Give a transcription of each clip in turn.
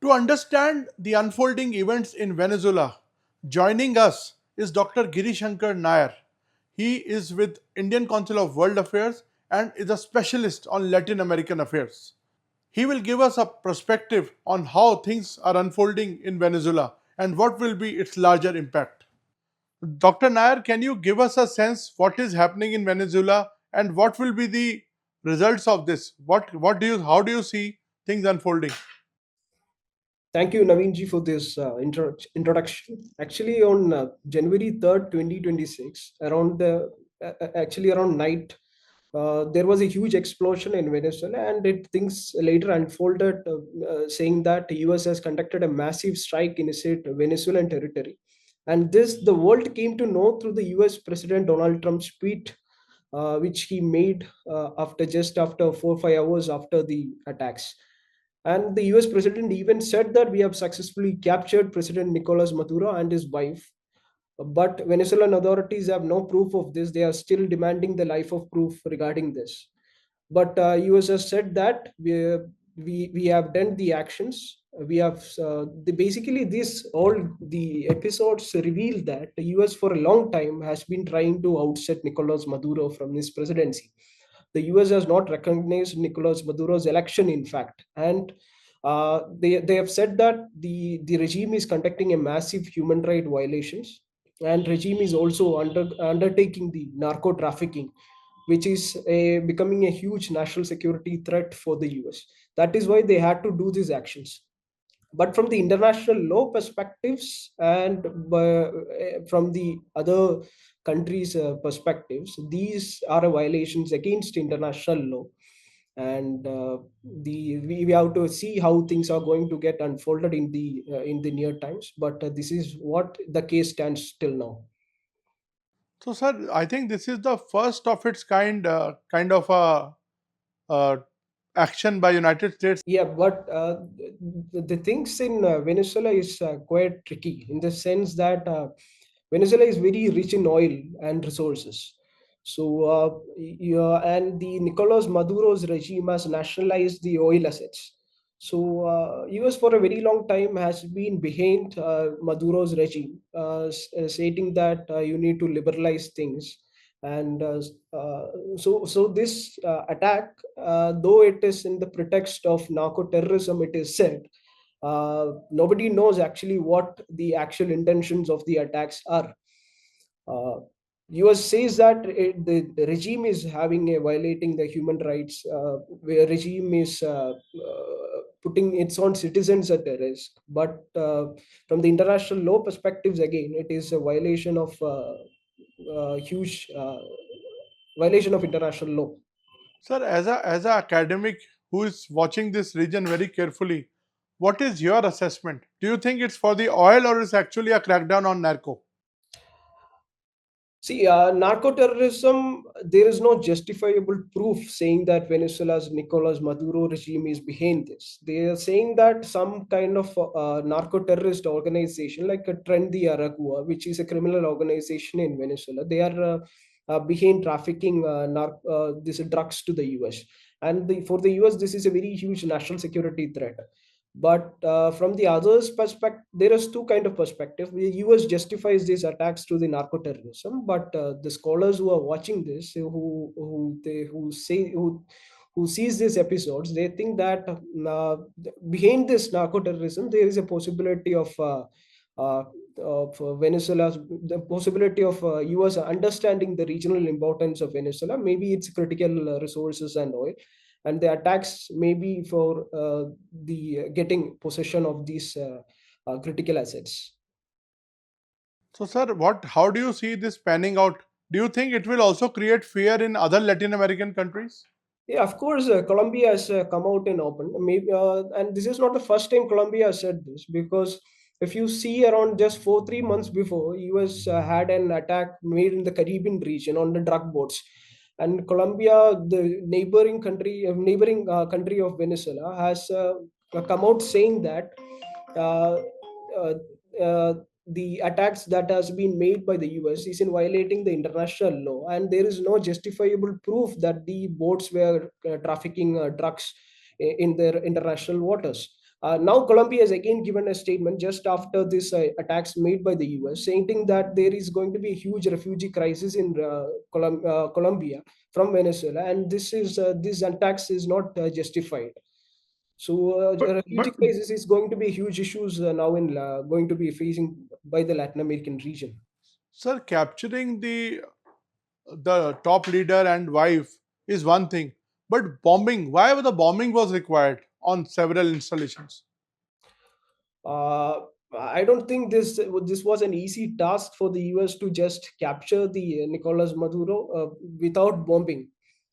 To understand the unfolding events in Venezuela, joining us is Dr. Girishankar Nair. He is with Indian Council of World Affairs and is a specialist on Latin American affairs. He will give us a perspective on how things are unfolding in Venezuela and what will be its larger impact. Dr. Nair, can you give us a sense what is happening in Venezuela and what will be the results of this? What do you how do you see things unfolding? Thank you, Naveen ji, for this introduction. Actually, on January 3rd, 2026, around night, there was a huge explosion in Venezuela, and things later unfolded, saying that the US has conducted a massive strike in its Venezuelan territory. And this, the world came to know through the US President Donald Trump's tweet, which he made after 4 or 5 hours after the attacks. And the US president even said that we have successfully captured President Nicolas Maduro and his wife. But Venezuelan authorities have no proof of this. They are still demanding the life of proof regarding this. But US has said that we have done the actions. We have basically this all the episodes reveal that the US for a long time has been trying to outset Nicolas Maduro from his presidency. The US has not recognized Nicolas Maduro's election, in fact, and they have said that the regime is conducting a massive human right violations, and regime is also undertaking the narco trafficking, which is becoming a huge national security threat for the US. That is why they had to do these actions. But from the international law perspectives and from the other countries' perspectives, these are violations against international law. And we have to see how things are going to get unfolded in the near times. But this is what the case stands till now. So, sir, I think this is the first of its kind of a uh, action by United States. Yeah, but the things in Venezuela is quite tricky in the sense that Venezuela is very rich in oil and resources. So, yeah, and the Nicolas Maduro's regime has nationalized the oil assets. So, US for a very long time has been behind Maduro's regime, stating that you need to liberalize things. And so this attack, though it is in the pretext of narco-terrorism, it is said, nobody knows actually what the actual intentions of the attacks are. uh, US says that the regime is having a violating the human rights, where regime is putting its own citizens at a risk. But from the international law perspectives, again, it is a violation of huge violation of international law. Sir, as a academic who is watching this region very carefully, what is your assessment? Do you think it's for the oil or is actually a crackdown on narco? See, narco-terrorism, there is no justifiable proof saying that Venezuela's Nicolas Maduro regime is behind this. They are saying that some kind of narco-terrorist organization like a Tren de Aragua, which is a criminal organization in Venezuela, they are behind trafficking these drugs to the US. And for the US, this is a very huge national security threat. But from the others perspective, there is two kind of perspective. The US justifies these attacks to the narco-terrorism, but the scholars who are watching this, who sees these episodes, they think that behind this narco-terrorism there is a possibility uh, of Venezuela's the possibility of US understanding the regional importance of Venezuela. Maybe it's critical resources and oil, and the attacks may be for the getting possession of these critical assets. So, sir, how do you see this panning out? Do you think it will also create fear in other Latin American countries? Yeah, of course, Colombia has come out in open. Maybe, and this is not the first time Colombia has said this, because if you see around just 3 months before, US had an attack made in the Caribbean region on the drug boats, and Colombia, the neighboring country of Venezuela, has come out saying that uh, uh, uh, the attacks that has been made by the US is in violating the international law, and there is no justifiable proof that the boats were trafficking drugs in their international waters. Now, Colombia has again given a statement just after this attacks made by the US, saying that there is going to be a huge refugee crisis in Colombia from Venezuela, and this attacks is not justified. So, refugee But crisis is going to be a huge issues now in going to be facing by the Latin American region. sir, capturing the top leader and wife is one thing, but bombing, why the bombing was required on several installations? Uh, I don't think this was an easy task for the US to just capture the Nicolas Maduro without bombing.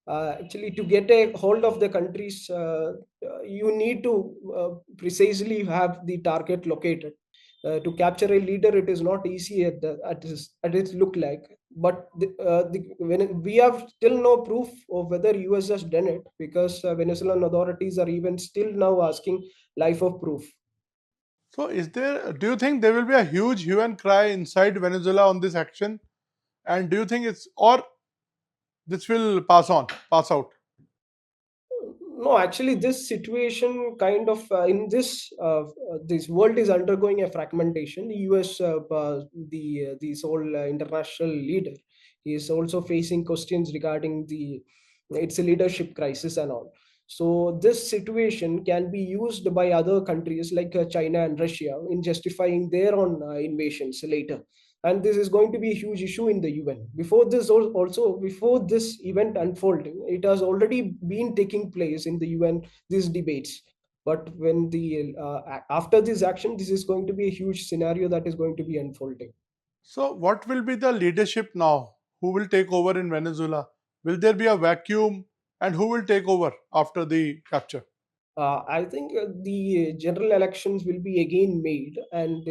Actually, to get a hold of the countries, you need to precisely have the target located. To capture a leader, it is not easy at its look like. But when we have still no proof of whether US has done it, because Venezuelan authorities are even still now asking life of proof. So, do you think there will be a huge hue and cry inside Venezuela on this action? And do you think or this will pass out? No, actually, this situation kind of in this world is undergoing a fragmentation. The U.S. The this whole international leader is also facing questions regarding the its leadership crisis and all. So this situation can be used by other countries like China and Russia in justifying their own invasions later, and this is going to be a huge issue in the UN. Before this, also before this event unfolding, it has already been taking place in the UN. These debates, but when the after this action, this is going to be a huge scenario that is going to be unfolding. So, what will be the leadership now? Who will take over in Venezuela? Will there be a vacuum? And who will take over after the capture? I think the general elections will be again made, and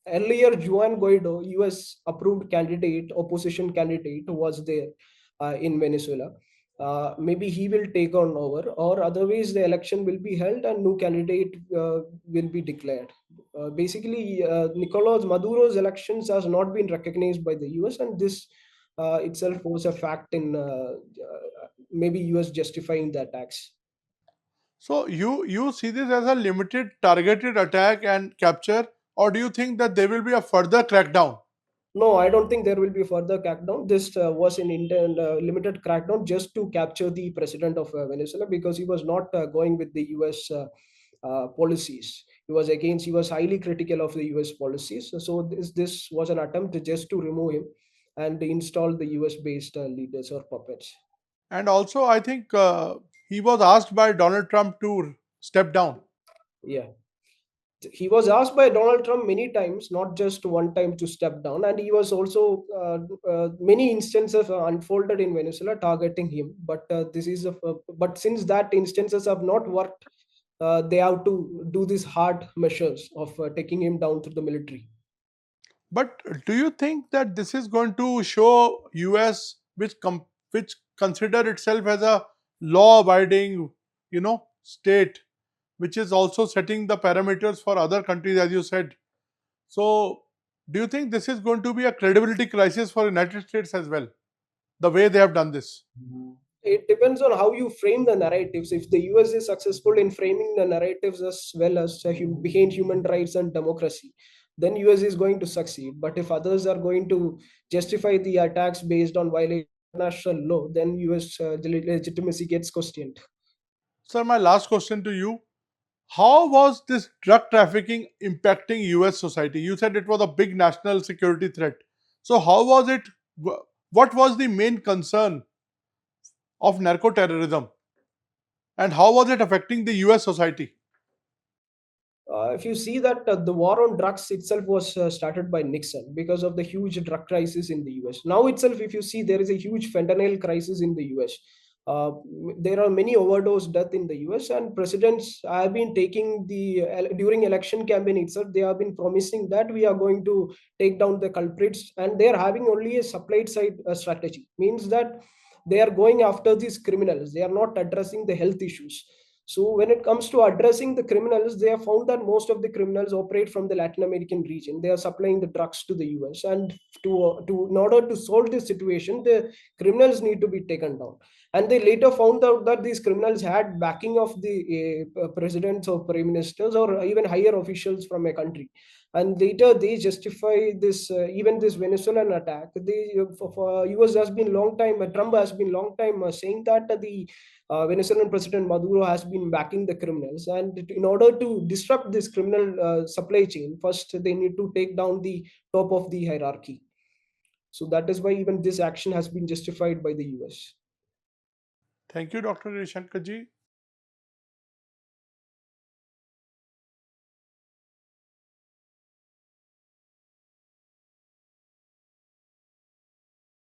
earlier Juan Guaido, U.S. approved candidate, opposition candidate, was there in Venezuela. Maybe he will take on over, or otherwise the election will be held and new candidate will be declared. Basically, Nicolas Maduro's elections has not been recognized by the U.S., and this itself was a fact in maybe U.S. justifying the attacks. So, you see this as a limited, targeted attack and capture, or do you think that there will be a further crackdown? No, I don't think there will be further crackdown. This was an limited crackdown just to capture the president of Venezuela because he was not going with the U.S. Policies. He was highly critical of the U.S. policies. So this was an attempt just to remove him and install the U.S. based leaders or puppets. And also, I think he was asked by Donald Trump to step down. Yeah. He was asked by Donald Trump many times, not just one time to step down, and he was also many instances unfolded in Venezuela targeting him. But since that instances have not worked, they have to do these hard measures of taking him down to the military. But do you think that this is going to show US, which consider itself as a law-abiding, state, which is also setting the parameters for other countries, as you said? So, do you think this is going to be a credibility crisis for United States as well? The way they have done this. It depends on how you frame the narratives. If the US is successful in framing the narratives as well as behind human rights and democracy, then US is going to succeed. But if others are going to justify the attacks based on violating international law, then US legitimacy gets questioned. Sir, my last question to you: how was this drug trafficking impacting US society? You said it was a big national security threat. So, how was it? What was the main concern of narco-terrorism, and how was it affecting the US society? If you see that the war on drugs itself was started by Nixon because of the huge drug crisis in the US. Now itself, if you see, there is a huge fentanyl crisis in the US. Uh, there are many overdose death in the US, and presidents have been taking during election campaign itself. They have been promising that we are going to take down the culprits, and they are having only a supply side strategy. Means that they are going after these criminals. They are not addressing the health issues. So when it comes to addressing the criminals, they have found that most of the criminals operate from the Latin American region. They are supplying the drugs to the US, and to in order to solve this situation, the criminals need to be taken down. And they later found out that these criminals had backing of the presidents or prime ministers or even higher officials from a country. And later they justify this, even this Venezuelan attack. For US has been long time, Trump has been long time saying that the Venezuelan President Maduro has been backing the criminals, and in order to disrupt this criminal supply chain, first they need to take down the top of the hierarchy. So that is why even this action has been justified by the US. Thank you, Dr. Giri Shankar ji.